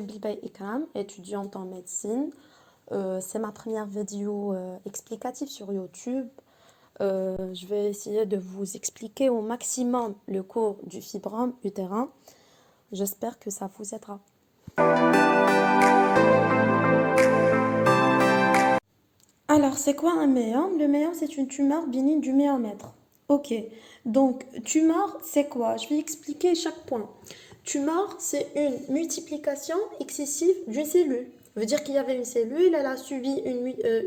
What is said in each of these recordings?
Bilbay Ikram, étudiante en médecine. C'est ma première vidéo explicative sur YouTube. Je vais essayer de vous expliquer au maximum le cours du fibrome utérin. J'espère que ça vous aidera. Alors, c'est quoi un méome? Le méome, c'est une tumeur bénigne du méomètre. Ok, donc tumeur, c'est quoi? Je vais expliquer chaque point. Tumeur, c'est une multiplication excessive d'une cellule. Ça veut dire qu'il y avait une cellule, elle a subi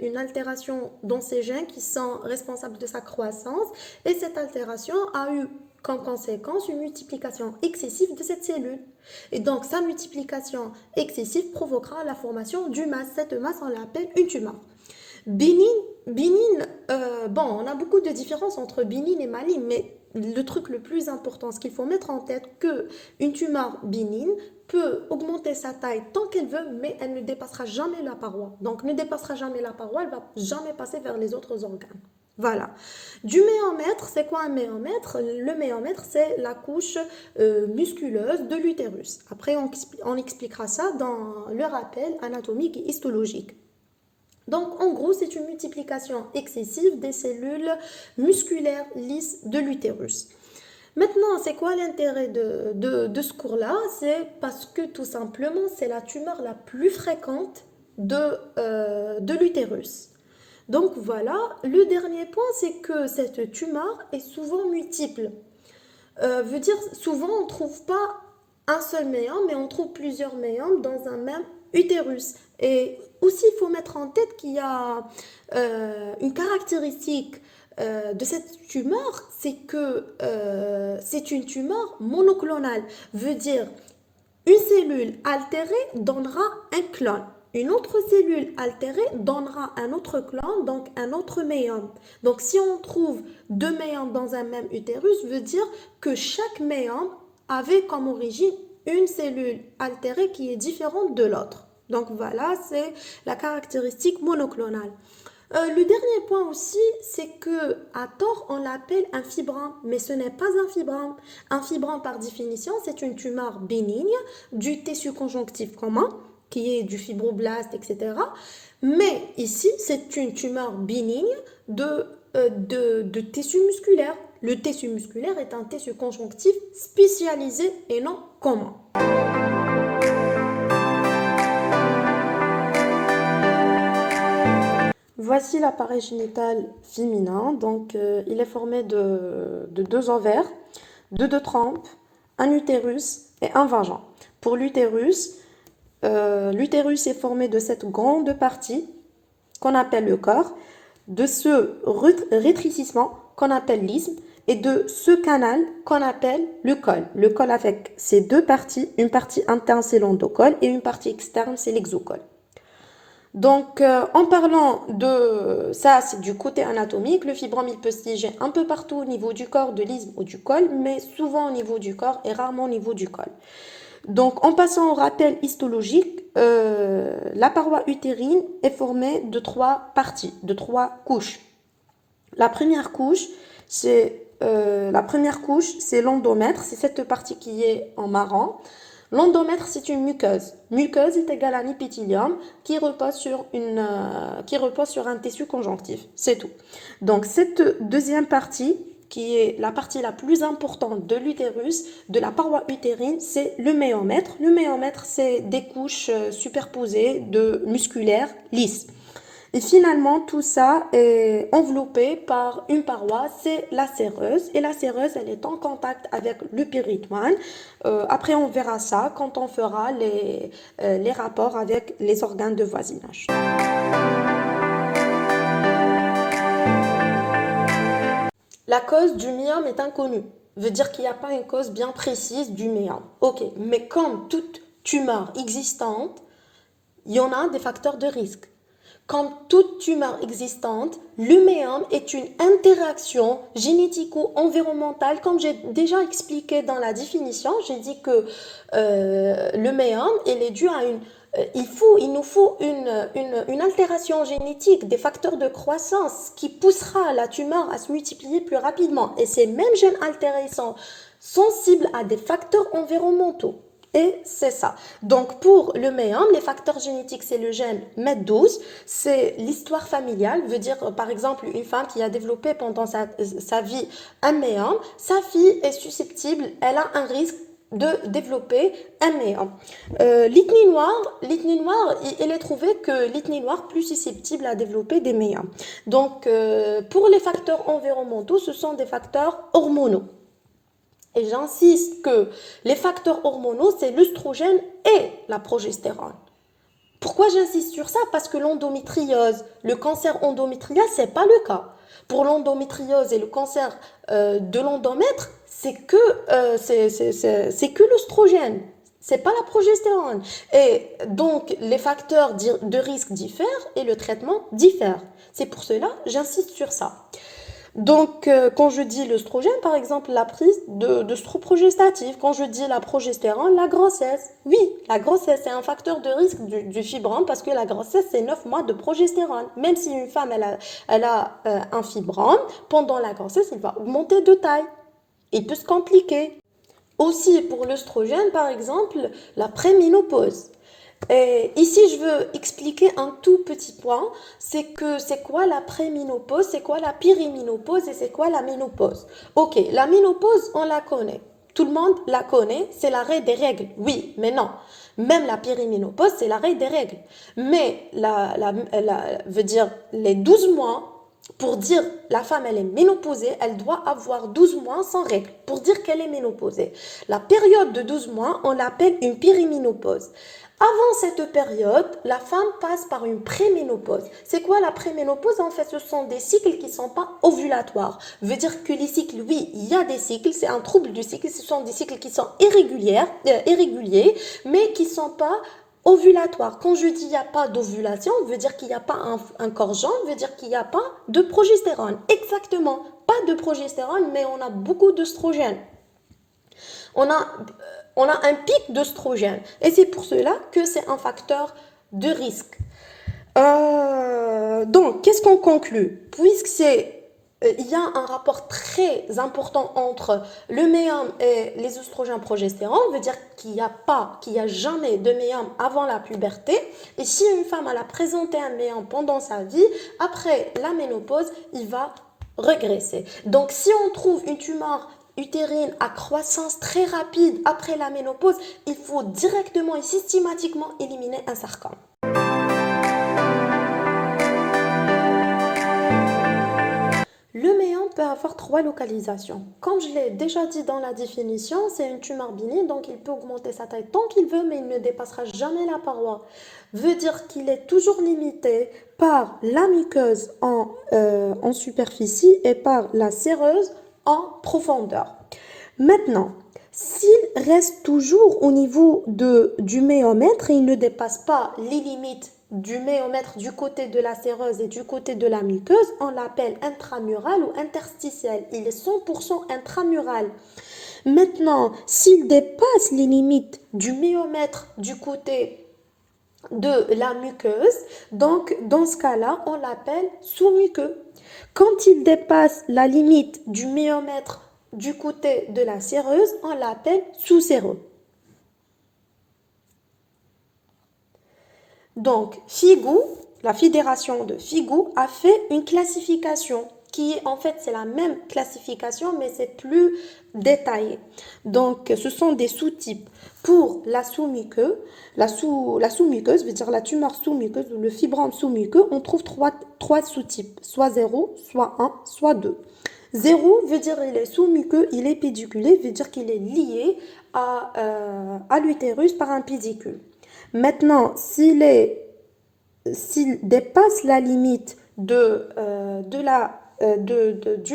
une altération dans ses gènes qui sont responsables de sa croissance, et cette altération a eu comme conséquence une multiplication excessive de cette cellule. Et donc, sa multiplication excessive provoquera la formation d'une masse. Cette masse, on l'appelle une tumeur. Bénigne, bon, on a beaucoup de différences entre bénigne et maligne, mais le truc le plus important, ce qu'il faut mettre en tête, que une tumeur bénigne peut augmenter sa taille tant qu'elle veut, mais elle ne dépassera jamais la paroi. Donc, ne dépassera jamais la paroi, elle va jamais passer vers les autres organes. Voilà. Du méomètre, c'est quoi un méomètre? Le méomètre, c'est la couche musculeuse de l'utérus. Après, on expliquera ça dans le rappel anatomique et histologique. Donc, en gros, c'est une multiplication excessive des cellules musculaires lisses de l'utérus. Maintenant, c'est quoi l'intérêt de ce cours-là? C'est parce que tout simplement, c'est la tumeur la plus fréquente de l'utérus. Donc voilà, le dernier point, c'est que cette tumeur est souvent multiple. Veut dire, souvent, on ne trouve pas un seul méome, mais on trouve plusieurs méomes dans un même utérus. Et aussi, il faut mettre en tête qu'il y a une caractéristique de cette tumeur, c'est que c'est une tumeur monoclonale. Veut dire, une cellule altérée donnera un clone. Une autre cellule altérée donnera un autre clone, donc un autre méome. Donc, si on trouve deux méomes dans un même utérus, veut dire que chaque méome avait comme origine une cellule altérée qui est différente de l'autre. Donc, voilà, c'est la caractéristique monoclonale. Le dernier point aussi, c'est que à tort, on l'appelle un fibrome, mais ce n'est pas un fibrome. Un fibrome, par définition, c'est une tumeur bénigne du tissu conjonctif commun, qui est du fibroblast, etc. Mais ici, c'est une tumeur bénigne de tissu musculaire. Le tissu musculaire est un tissu conjonctif spécialisé et non commun. Voici l'appareil génital féminin. Donc, il est formé de deux ovaires, de deux trompes, un utérus et un vagin. Pour l'utérus est formé de cette grande partie qu'on appelle le corps, de ce rétrécissement qu'on appelle l'isthme et de ce canal qu'on appelle le col. Le col avec ces deux parties, une partie interne c'est l'endocole et une partie externe c'est l'exocole. Donc, en parlant de ça, c'est du côté anatomique. Le fibrome, il peut se siéger un peu partout au niveau du corps, de l'isthme ou du col, mais souvent au niveau du corps et rarement au niveau du col. Donc, en passant au rappel histologique, la paroi utérine est formée de trois parties, de trois couches. La première couche, c'est l'endomètre, c'est cette partie qui est en marron. L'endomètre, c'est une muqueuse. Muqueuse est égale à un épithélium qui repose sur un tissu conjonctif. C'est tout. Donc, cette deuxième partie, qui est la partie la plus importante de l'utérus, de la paroi utérine, c'est le méomètre. Le méomètre, c'est des couches superposées de musculaires lisses. Et finalement, tout ça est enveloppé par une paroi, c'est la séreuse. Et la séreuse, elle est en contact avec le péritoine. Après, on verra ça quand on fera les rapports avec les organes de voisinage. La cause du myome est inconnue. Veut dire qu'il n'y a pas une cause bien précise du myome. Ok, mais comme toute tumeur existante, il y en a des facteurs de risque. Comme toute tumeur existante, le myome est une interaction génético-environnementale. Comme j'ai déjà expliqué dans la définition, j'ai dit que le myome, il est dû à il nous faut une altération génétique, des facteurs de croissance qui poussera la tumeur à se multiplier plus rapidement. Et ces mêmes gènes altérés sont sensibles à des facteurs environnementaux. Et c'est ça. Donc, pour le méum, les facteurs génétiques, c'est le gène MET12. C'est l'histoire familiale. Veut dire, par exemple, une femme qui a développé pendant sa vie un méum, sa fille est susceptible, elle a un risque de développer un méum. L'ethnie noire, il est trouvé que l'ethnie noire plus susceptible à développer des méums. Donc, pour les facteurs environnementaux, ce sont des facteurs hormonaux. Et j'insiste que les facteurs hormonaux, c'est l'œstrogène et la progestérone. Pourquoi j'insiste sur ça? Parce que l'endométriose, le cancer endométrial, ce n'est pas le cas. Pour l'endométriose et le cancer de l'endomètre, c'est que l'œstrogène. C'est pas la progestérone. Et donc, les facteurs de risque diffèrent et le traitement diffère. C'est pour cela que j'insiste sur ça. Donc, quand je dis l'œstrogène, par exemple, la prise d'œstroprogestatif. Quand je dis la progestérone, la grossesse. Oui, la grossesse, c'est un facteur de risque du fibrome parce que la grossesse, c'est 9 mois de progestérone. Même si une femme, elle a un fibrome, pendant la grossesse, il va augmenter de taille. Il peut se compliquer. Aussi, pour l'œstrogène, par exemple, la préménopause. Et ici, je veux expliquer un tout petit point, c'est quoi la préménopause, c'est quoi la périménopause et c'est quoi la ménopause. Ok, la ménopause, on la connaît. Tout le monde la connaît, c'est l'arrêt des règles. Oui, mais non. Même la périménopause, c'est l'arrêt des règles. Mais veut dire les 12 mois, pour dire la femme elle est ménopausée, elle doit avoir 12 mois sans règles pour dire qu'elle est ménopausée. La période de 12 mois, on l'appelle une périménopause. Avant cette période, la femme passe par une préménopause. C'est quoi la préménopause? En fait, ce sont des cycles qui ne sont pas ovulatoires. Veut dire que les cycles, oui, il y a des cycles, c'est un trouble du cycle, ce sont des cycles qui sont irréguliers, mais qui ne sont pas ovulatoires. Quand je dis il n'y a pas d'ovulation, veut dire qu'il n'y a pas un corps jaune, veut dire qu'il n'y a pas de progestérone. Exactement, pas de progestérone, mais on a beaucoup d'œstrogène. On a un pic d'œstrogène. Et c'est pour cela que c'est un facteur de risque. Donc, qu'est-ce qu'on conclut? Il y a un rapport très important entre le méum et les œstrogènes progestérone, veut dire qu'il n'y a jamais de méum avant la puberté. Et si une femme a présenté un méum pendant sa vie, après la ménopause, il va régresser. Donc, si on trouve une tumeur utérine à croissance très rapide après la ménopause, il faut directement et systématiquement éliminer un sarcome. Le méum peut avoir 3 localisations. Comme je l'ai déjà dit dans la définition, c'est une tumeur bénigne, donc il peut augmenter sa taille tant qu'il veut, mais il ne dépassera jamais la paroi. Veut dire qu'il est toujours limité par la muqueuse en superficie et par la séreuse en profondeur. Maintenant, s'il reste toujours au niveau du méomètre et il ne dépasse pas les limites du méomètre du côté de la séreuse et du côté de la muqueuse, on l'appelle intramural ou interstitiel. Il est 100% intramural. Maintenant, s'il dépasse les limites du méomètre du côté de la muqueuse, donc dans ce cas-là, on l'appelle sous-muqueux. Quand il dépasse la limite du méomètre du côté de la séreuse, on l'appelle sous-séreux. Donc, Figou, la fédération de Figou, a fait une classification qui est en fait, c'est la même classification, mais c'est plus détaillé. Donc, ce sont des sous-types. Pour la sous-muqueuse, la sous-muqueuse, veut dire la tumeur sous-muqueuse ou le fibrome sous-muqueux, on trouve trois sous-types, soit 0, soit 1, soit 2. 0 veut dire il est sous-muqueux, il est pédiculé, veut dire qu'il est lié à l'utérus par un pédicule. Maintenant, s'il dépasse la limite du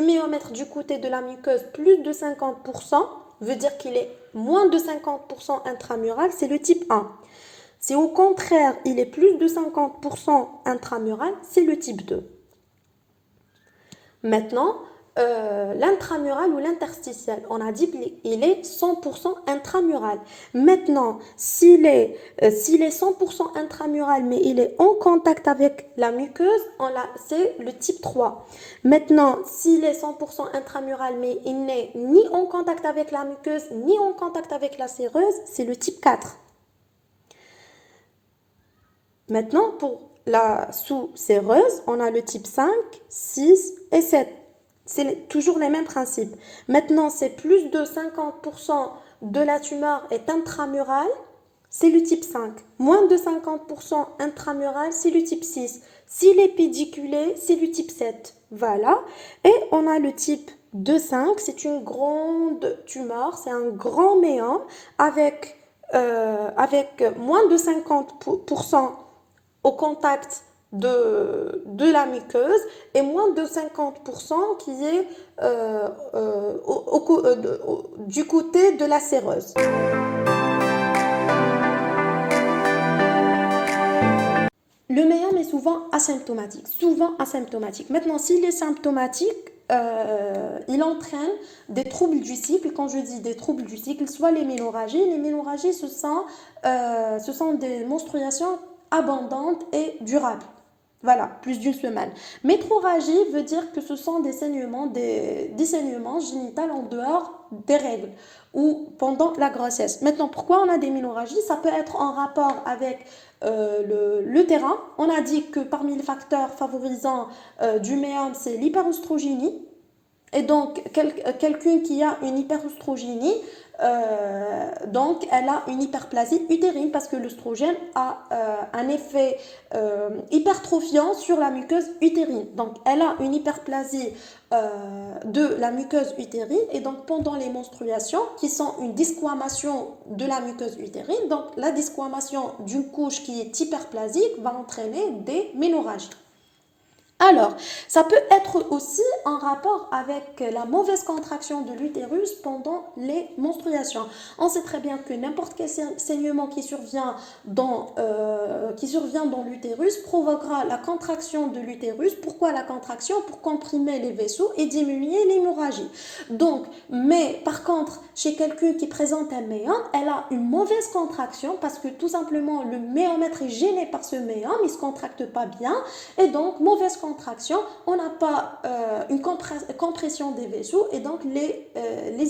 méomètre du côté de la muqueuse plus de 50%, veut dire qu'il est moins de 50% intramural, c'est le type 1. Si au contraire, il est plus de 50% intramural, c'est le type 2. Maintenant, l'intramural ou l'interstitiel. On a dit qu'il est 100% intramural. Maintenant, s'il est 100% intramural, mais il est en contact avec la muqueuse, c'est le type 3. Maintenant, s'il est 100% intramural, mais il n'est ni en contact avec la muqueuse, ni en contact avec la séreuse, c'est le type 4. Maintenant, pour la sous-séreuse, on a le type 5, 6 et 7. C'est toujours les mêmes principes. Maintenant, c'est plus de 50% de la tumeur est intramurale, c'est le type 5. Moins de 50% intramural, c'est le type 6. S'il est pédiculé, c'est le type 7. Voilà. Et on a le type 2,5, c'est une grande tumeur, c'est un grand méange avec moins de 50% au contact de la muqueuse et moins de 50% qui est du côté de la séreuse. Le médium est souvent asymptomatique. Maintenant, s'il est symptomatique, il entraîne des troubles du cycle. Quand je dis des troubles du cycle, soit les ménorrhagies. Les ménorrhagies, ce sont des menstruations abondantes et durables. Voilà, plus d'une semaine. Métrorragie veut dire que ce sont des saignements génitaux en dehors des règles ou pendant la grossesse. Maintenant, pourquoi on a des ménorrhagies? Ça peut être en rapport avec le terrain. On a dit que parmi les facteurs favorisants du méum, c'est l'hyperoestrogénie. Et donc, quelqu'un qui a une hyperoestrogénie, donc elle a une hyperplasie utérine parce que l'œstrogène a un effet hypertrophiant sur la muqueuse utérine. Donc, elle a une hyperplasie de la muqueuse utérine et donc pendant les menstruations qui sont une desquamation de la muqueuse utérine, donc la desquamation d'une couche qui est hyperplasique va entraîner des ménorrhagies. Alors, ça peut être aussi en rapport avec la mauvaise contraction de l'utérus pendant les menstruations. On sait très bien que n'importe quel saignement qui survient dans l'utérus provoquera la contraction de l'utérus. Pourquoi la contraction? Pour comprimer les vaisseaux et diminuer l'hémorragie. Donc, mais par contre, chez quelqu'un qui présente un méum, elle a une mauvaise contraction parce que tout simplement le méomètre est gêné par ce méum, il ne se contracte pas bien et donc mauvaise contraction, on n'a pas une compression des vaisseaux et donc les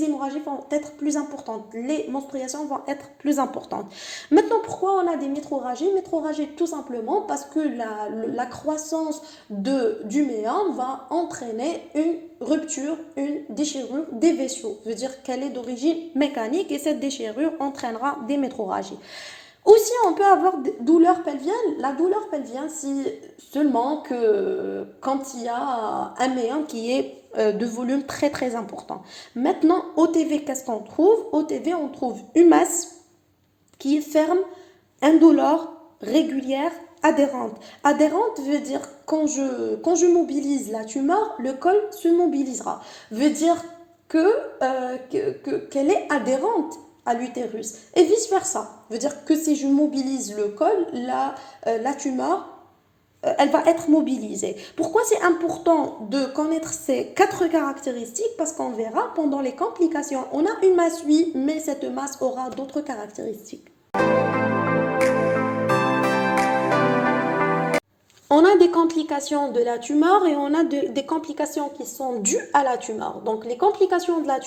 hémorragies vont être plus importantes, les menstruations vont être plus importantes. Maintenant, pourquoi on a des métrorragies? Métrorragies tout simplement parce que la croissance du méum va entraîner une rupture, une déchirure des vaisseaux. Ça veut dire qu'elle est d'origine mécanique et cette déchirure entraînera des métrorragies. Aussi, on peut avoir des douleurs pelviennes. La douleur pelvienne, c'est seulement que quand il y a un méum qui est de volume très très important. Maintenant, OTV, qu'est-ce qu'on trouve? OTV, on trouve une masse qui est ferme, indolore, régulière, adhérente. Adhérente veut dire quand je mobilise la tumeur, le col se mobilisera. Veut dire qu'elle est adhérente à l'utérus et vice versa. Veut dire que si je mobilise le col, la tumeur elle va être mobilisée. Pourquoi c'est important de connaître ces 4 caractéristiques? Parce qu'on verra pendant les complications, on a une masse, oui, mais cette masse aura d'autres caractéristiques. On a des complications de la tumeur et on a des complications qui sont dues à la tumeur. Donc, les complications de la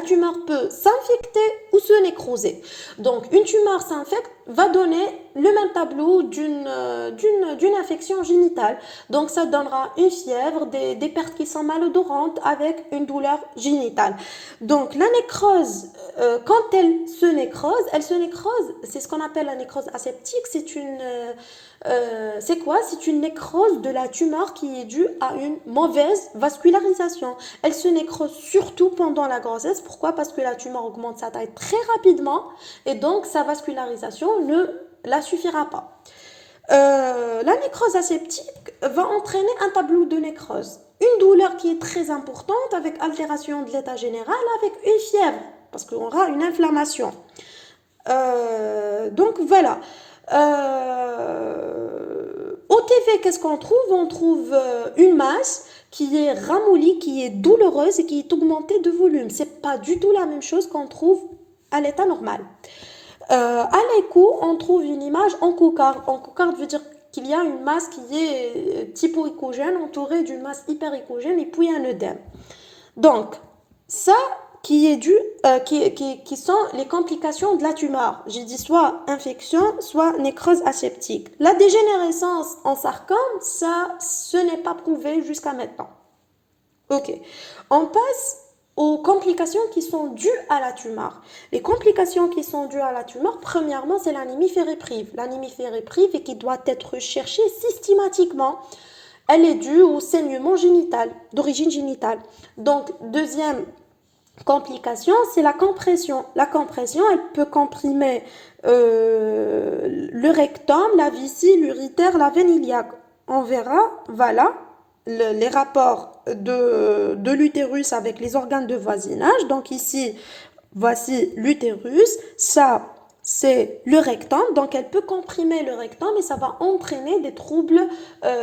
tumeur peut s'infecter ou se nécroser. Donc, une tumeur s'infecte va donner le même tableau d'une infection génitale. Donc, ça donnera une fièvre, des pertes qui sont malodorantes avec une douleur génitale. Donc, la nécrose, quand elle se nécrose, c'est ce qu'on appelle la nécrose aseptique. C'est quoi? C'est une nécrose de la tumeur qui est due à une mauvaise vascularisation. Elle se nécrose surtout pendant la grossesse. Pourquoi? Parce que la tumeur augmente sa taille très rapidement et donc sa vascularisation ne la suffira pas. La nécrose aseptique va entraîner un tableau de nécrose. Une douleur qui est très importante avec altération de l'état général, avec une fièvre, parce qu'on aura une inflammation. Donc voilà. OTV, qu'est-ce qu'on trouve? On trouve une masse qui est ramollie, qui est douloureuse et qui est augmentée de volume. C'est pas du tout la même chose qu'on trouve à l'état normal. À l'écho, on trouve une image en cocarde. En cocarde veut dire qu'il y a une masse qui est typo-échogène, entourée d'une masse hyper-échogène et puis un œdème. Donc, ça qui est dû, qui sont les complications de la tumeur. J'ai dit soit infection, soit nécrose aseptique. La dégénérescence en sarcome, ça, ce n'est pas prouvé jusqu'à maintenant. Ok, on passe aux complications qui sont dues à la tumeur. Les complications qui sont dues à la tumeur, premièrement, c'est l'anémie ferriprive. L'anémie ferriprive et qui doit être recherchée systématiquement. Elle est due au saignement génital, d'origine génitale. Donc, deuxième complication, c'est la compression. La compression, elle peut comprimer le rectum, la vessie, l'urétère, la veine iliaque. On verra, voilà, les rapports de l'utérus avec les organes de voisinage. Donc ici, voici l'utérus. Ça, c'est le rectum. Donc elle peut comprimer le rectum et ça va entraîner des troubles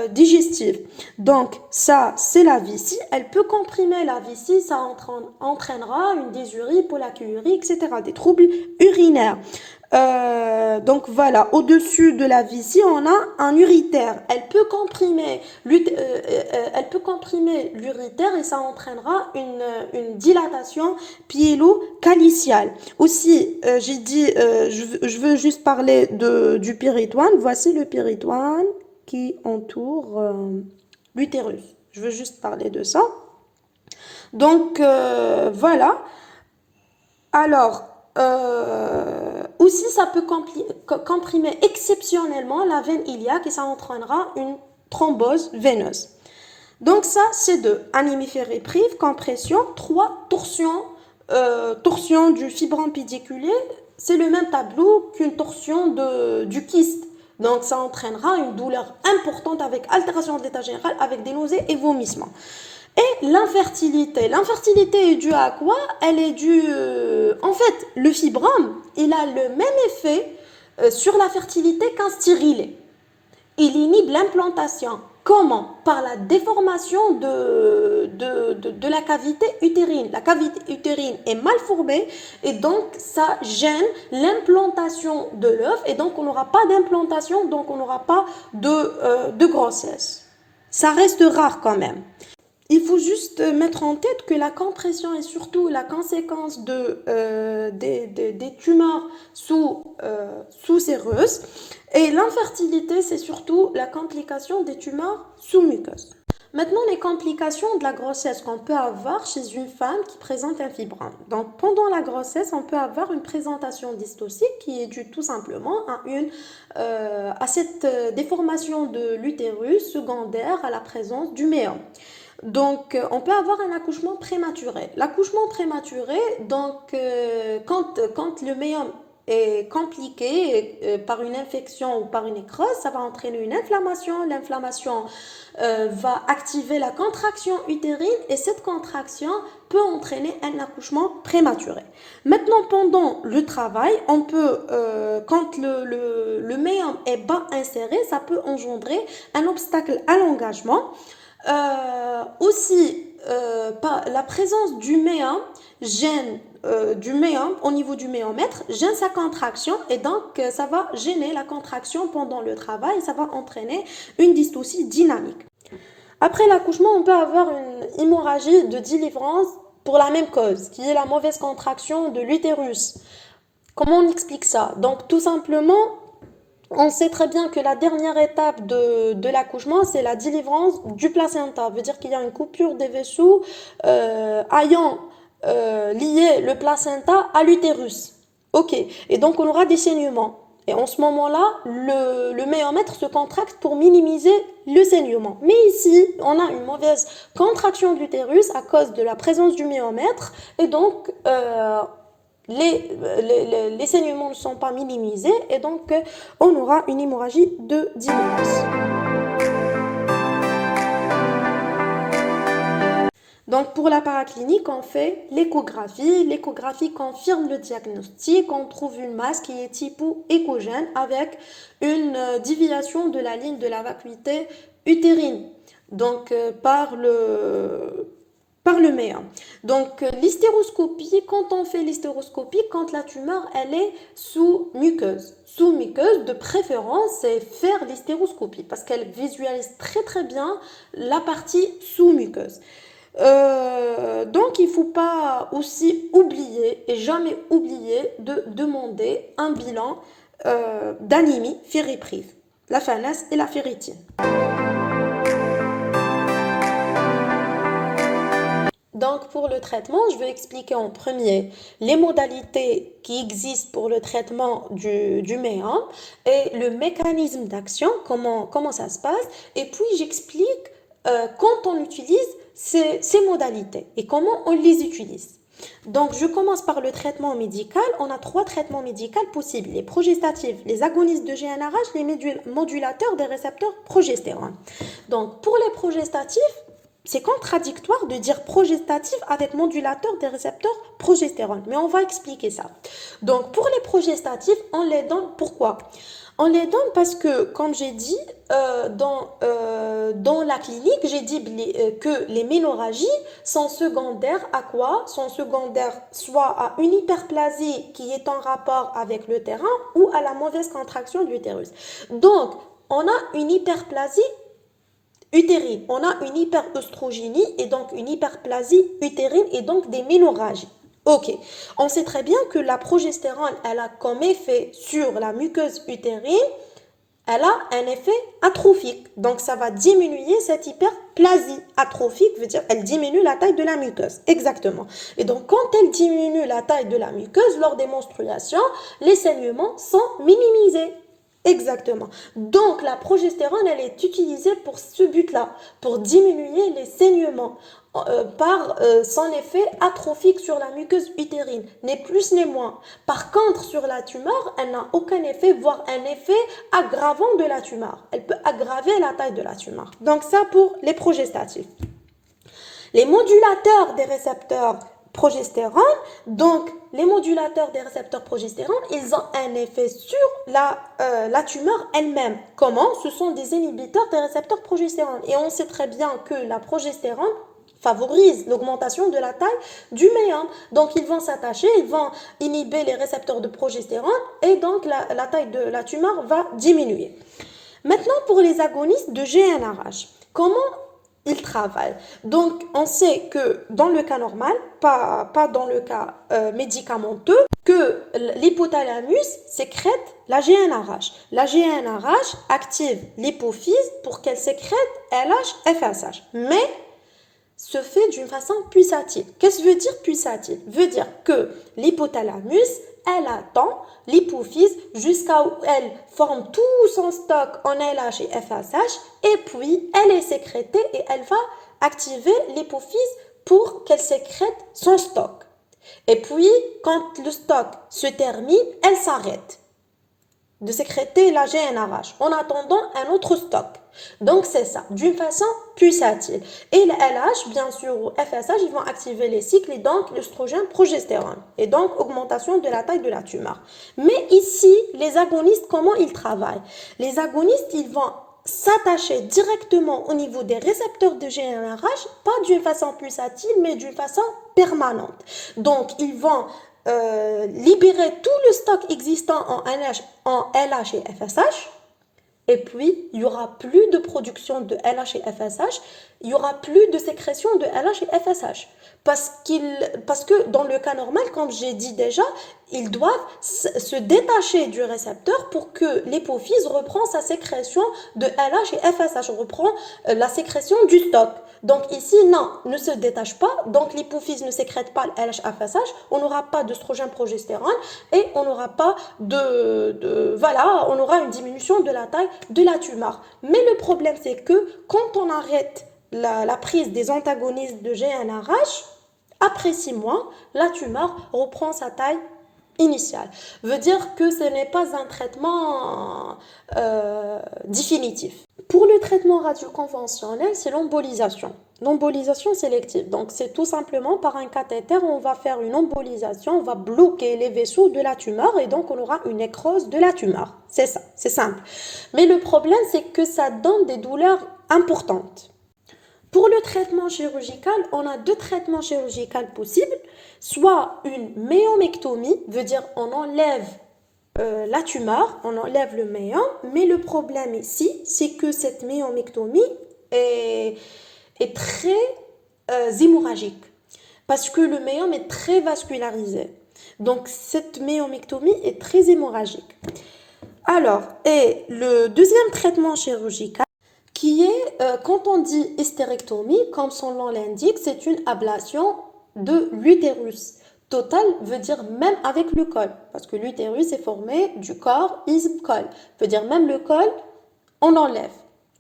digestifs. Donc ça, c'est la vessie. Elle peut comprimer la vessie. Ça entraînera une dysurie, pollakiurie, etc. Des troubles urinaires. Donc voilà, au-dessus de la vessie, on a un urétère. Elle peut comprimer l'urétère et ça entraînera une dilatation pyélocaliciale. Aussi, j'ai dit, je veux juste parler du péritoine. Voici le péritoine qui entoure l'utérus. Je veux juste parler de ça. Donc voilà. Alors, aussi, ça peut comprimer exceptionnellement la veine iliaque et ça entraînera une thrombose veineuse. Donc ça, c'est 2. Anémie ferriprive, compression. 3. Torsion du fibrome pédiculé. C'est le même tableau qu'une torsion du kyste. Donc ça entraînera une douleur importante avec altération de l'état général, avec des nausées et vomissements. Et l'infertilité. L'infertilité est due à quoi? Elle est due... en fait, le fibrome, il a le même effet sur la fertilité qu'un stérilet. Il inhibe l'implantation. Comment? Par la déformation de la cavité utérine. La cavité utérine est mal formée et donc ça gêne l'implantation de l'œuf et donc on n'aura pas d'implantation, donc on n'aura pas de grossesse. Ça reste rare quand même. Il faut juste mettre en tête que la compression est surtout la conséquence des tumeurs sous-séreuses et l'infertilité, c'est surtout la complication des tumeurs sous-muqueuses. Maintenant, les complications de la grossesse qu'on peut avoir chez une femme qui présente un fibrome. Donc, pendant la grossesse, on peut avoir une présentation dystocique qui est due tout simplement à cette déformation de l'utérus secondaire à la présence du méum. Donc, on peut avoir un accouchement prématuré. L'accouchement prématuré, donc, quand le méum est compliqué par une infection ou par une nécrose, ça va entraîner une inflammation. L'inflammation va activer la contraction utérine et cette contraction peut entraîner un accouchement prématuré. Maintenant, pendant le travail, on peut, quand le méum est bas inséré, ça peut engendrer un obstacle à l'engagement. Aussi, la présence du méum gêne au niveau du méomètre, gêne sa contraction et donc ça va gêner la contraction pendant le travail et ça va entraîner une dystocie dynamique. Après l'accouchement, on peut avoir une hémorragie de délivrance pour la même cause, qui est la mauvaise contraction de l'utérus. Comment on explique ça? Donc tout simplement, on sait très bien que la dernière étape de l'accouchement, c'est la délivrance du placenta. Ça veut dire qu'il y a une coupure des vaisseaux ayant lié le placenta à l'utérus. Ok, et donc on aura des saignements. Et en ce moment-là, le méomètre se contracte pour minimiser le saignement. Mais ici, on a une mauvaise contraction de l'utérus à cause de la présence du méomètre. Et donc, les saignements ne sont pas minimisés et donc on aura une hémorragie de délivrance. Donc pour la paraclinique, on fait l'échographie. L'échographie confirme le diagnostic. On trouve une masse qui est typo-échogène avec une déviation de la ligne de la vacuité utérine. donc par le méa. Donc l'hystéroscopie, quand on fait l'hystéroscopie, quand la tumeur elle est sous muqueuse de préférence, c'est faire l'hystéroscopie parce qu'elle visualise très très bien la partie sous muqueuse. Donc il ne faut pas aussi oublier et jamais oublier de demander un bilan d'anémie ferriprive, la FANAS et la ferritine. Donc, pour le traitement, je vais expliquer en premier les modalités qui existent pour le traitement du méa et le mécanisme d'action, comment ça se passe. Et puis, j'explique quand on utilise ces modalités et comment on les utilise. Donc, je commence par le traitement médical. On a 3 traitements médicaux possibles. Les progestatifs, les agonistes de GnRH, les modulateurs des récepteurs progestérone. Donc, pour les progestatifs, c'est contradictoire de dire progestatif avec modulateur des récepteurs progestérone. Mais on va expliquer ça. Donc, pour les progestatifs, on les donne pourquoi? On les donne parce que, comme j'ai dit, dans la clinique, j'ai dit que les ménorragies sont secondaires à quoi? Sont secondaires soit à une hyperplasie qui est en rapport avec le terrain ou à la mauvaise contraction de l'utérus. Donc, on a une hyperplasie utérine, on a une hyperœstrogénie et donc une hyperplasie utérine et donc des ménorragies. Ok, on sait très bien que la progestérone, elle a comme effet sur la muqueuse utérine, elle a un effet atrophique. Donc ça va diminuer cette hyperplasie. Atrophique veut dire elle diminue la taille de la muqueuse. Exactement. Et donc quand elle diminue la taille de la muqueuse, lors des menstruations, les saignements sont minimisés. Exactement. Donc la progestérone, elle est utilisée pour ce but-là, pour diminuer les saignements par son effet atrophique sur la muqueuse utérine, ni plus ni moins. Par contre, sur la tumeur, elle n'a aucun effet, voire un effet aggravant de la tumeur. Elle peut aggraver la taille de la tumeur. Donc ça pour les progestatifs. Les modulateurs des récepteurs progestérone, donc les modulateurs des récepteurs progestérone, ils ont un effet sur la tumeur elle-même. Comment? Ce sont des inhibiteurs des récepteurs progestérone. Et on sait très bien que la progestérone favorise l'augmentation de la taille du méa. Donc ils vont s'attacher, ils vont inhiber les récepteurs de progestérone et donc la taille de la tumeur va diminuer. Maintenant pour les agonistes de GnRH, comment ils travaillent? Donc on sait que dans le cas normal, pas dans le cas médicamenteux, que l'hypothalamus sécrète la GnRH. La GnRH active l'hypophyse pour qu'elle sécrète LH, FSH. Mais se fait d'une façon pulsative. Qu'est-ce que veut dire pulsative? Veut dire que l'hypothalamus, elle attend l'hypophyse jusqu'à où elle forme tout son stock en LH et FSH et puis elle est sécrétée et elle va activer l'hypophyse pour qu'elle sécrète son stock. Et puis, quand le stock se termine, elle s'arrête de sécréter la GnRH en attendant un autre stock. Donc c'est ça, d'une façon pulsative. Et le LH, bien sûr, ou FSH, ils vont activer les cycles et donc l'œstrogène progestérone. Et donc augmentation de la taille de la tumeur. Mais ici, les agonistes, comment ils travaillent? Les agonistes, ils vont s'attacher directement au niveau des récepteurs de GnRH, pas d'une façon pulsative, mais d'une façon permanente. Donc ils vont libérer tout le stock existant en LH et FSH. Et puis, il n'y aura plus de production de LH et FSH, il n'y aura plus de sécrétion de LH et FSH. Parce que dans le cas normal, comme j'ai dit déjà, ils doivent se détacher du récepteur pour que l'hypophyse reprend sa sécrétion de LH et FSH, reprend la sécrétion du stock. Donc ici, non, ne se détache pas, donc l'hypophyse ne sécrète pas le LH-FSH, on n'aura pas d'œstrogène progestérone et on n'aura pas on aura une diminution de la taille de la tumeur. Mais le problème, c'est que quand on arrête la prise des antagonistes de GnRH, après 6 mois, la tumeur reprend sa taille initiale. Veut dire que ce n'est pas un traitement définitif. Pour le traitement radioconventionnel, c'est l'embolisation. L'embolisation sélective. Donc, c'est tout simplement par un cathéter, on va faire une embolisation, on va bloquer les vaisseaux de la tumeur et donc on aura une nécrose de la tumeur. C'est ça, c'est simple. Mais le problème, c'est que ça donne des douleurs importantes. Pour le traitement chirurgical, on a deux traitements chirurgicaux possibles, soit une méomectomie, veut dire on enlève la tumeur, on enlève le méom, mais le problème ici, c'est que cette méomectomie est, est très hémorragique, parce que le méom est très vascularisé. Donc cette méomectomie est très hémorragique. Alors, et le deuxième traitement chirurgical, qui est, quand on dit hystérectomie, comme son nom l'indique, c'est une ablation de l'utérus. Total veut dire même avec le col, parce que l'utérus est formé du corps, isme, col. Veut dire même le col, on l'enlève.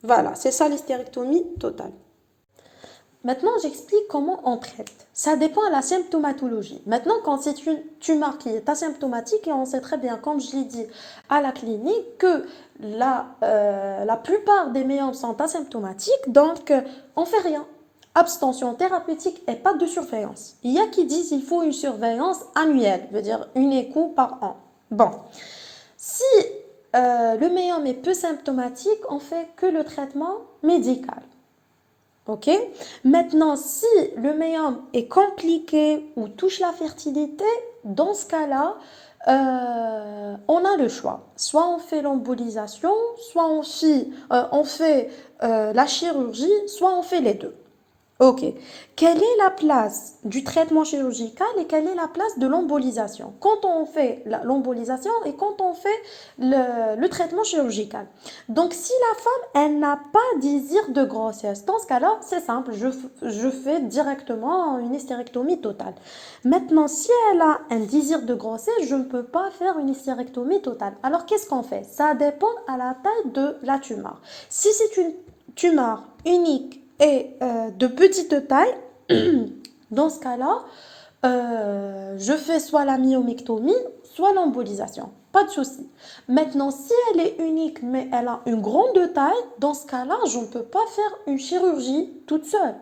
Voilà, c'est ça l'hystérectomie totale. Maintenant, j'explique comment on traite. Ça dépend de la symptomatologie. Maintenant, quand c'est une tumeur qui est asymptomatique, et on sait très bien, comme je l'ai dit à la clinique, que la plupart des méomes sont asymptomatiques, donc on ne fait rien. Abstention thérapeutique et pas de surveillance. Il y a qui disent qu'il faut une surveillance annuelle, veut dire une écho par an. Bon, si le méome est peu symptomatique, on fait que le traitement médical. Ok. Maintenant, si le méom est compliqué ou touche la fertilité, dans ce cas-là, on a le choix. Soit on fait l'embolisation, soit on fait la chirurgie, soit on fait les deux. Ok. Quelle est la place du traitement chirurgical et quelle est la place de l'embolisation quand on fait l'embolisation et quand on fait le traitement chirurgical? Donc, si la femme, elle n'a pas désir de grossesse, dans ce cas-là, c'est simple, je fais directement une hystérectomie totale. Maintenant, si elle a un désir de grossesse, je ne peux pas faire une hystérectomie totale. Alors, qu'est-ce qu'on fait? Ça dépend à la taille de la tumeur. Si c'est une tumeur unique et de petite taille, dans ce cas-là, je fais soit la myomectomie, soit l'embolisation. Pas de souci. Maintenant, si elle est unique, mais elle a une grande taille, dans ce cas-là, je ne peux pas faire une chirurgie toute seule.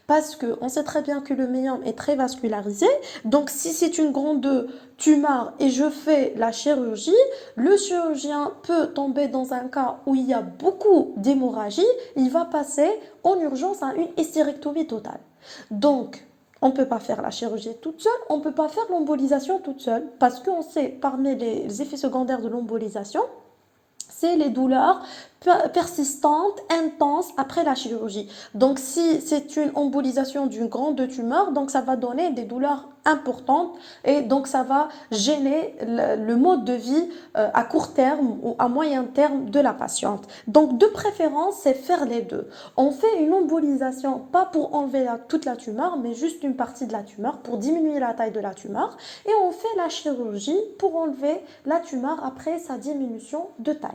Parce qu'on sait très bien que le médium est très vascularisé. Donc, si c'est une grande tumeur et je fais la chirurgie, le chirurgien peut tomber dans un cas où il y a beaucoup d'hémorragie. Il va passer en urgence à une hystérectomie totale. Donc, on ne peut pas faire la chirurgie toute seule, on ne peut pas faire l'embolisation toute seule, parce qu'on sait, parmi les effets secondaires de l'embolisation, c'est les douleurs persistantes, intenses après la chirurgie. Donc, si c'est une embolisation d'une grande tumeur, donc ça va donner des douleurs importantes et donc ça va gêner le mode de vie à court terme ou à moyen terme de la patiente. Donc, de préférence, c'est faire les deux. On fait une embolisation, pas pour enlever toute la tumeur, mais juste une partie de la tumeur, pour diminuer la taille de la tumeur. Et on fait la chirurgie pour enlever la tumeur après sa diminution de taille.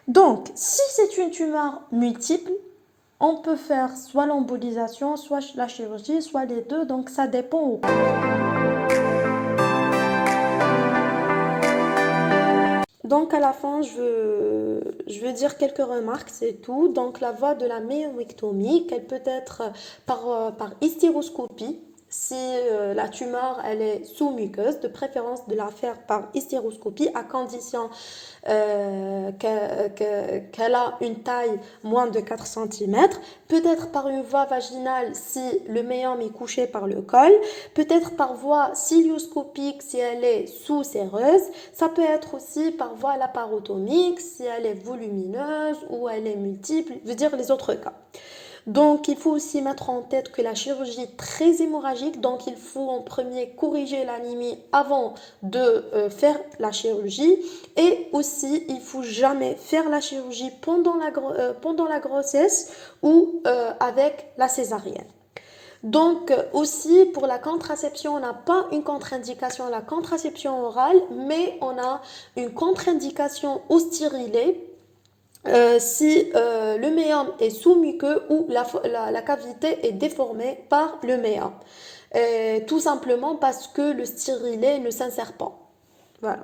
Donc, si c'est une tumeur multiple, on peut faire soit l'embolisation, soit la chirurgie, soit les deux. Donc, ça dépend. Donc, à la fin, je veux dire quelques remarques, c'est tout. Donc, la voie de la myomectomie, qu'elle peut être par hystéroscopie, si la tumeur elle est sous-muqueuse, de préférence de la faire par hystéroscopie à condition qu'elle a une taille moins de 4 cm, peut-être par une voie vaginale si le médium est couché par le col, peut-être par voie cilioscopique si elle est sous-séreuse, ça peut être aussi par voie laparotomique si elle est volumineuse ou elle est multiple, je veux dire les autres cas. Donc, il faut aussi mettre en tête que la chirurgie est très hémorragique, donc il faut en premier corriger l'anémie avant de faire la chirurgie. Et aussi, il ne faut jamais faire la chirurgie pendant la grossesse ou avec la césarienne. Donc aussi pour la contraception, on n'a pas une contre-indication à la contraception orale, mais on a une contre-indication au stérilet si le médium est sous-muqueux ou la cavité est déformée par le médium. Tout simplement parce que le stérilet ne s'insère pas. Voilà.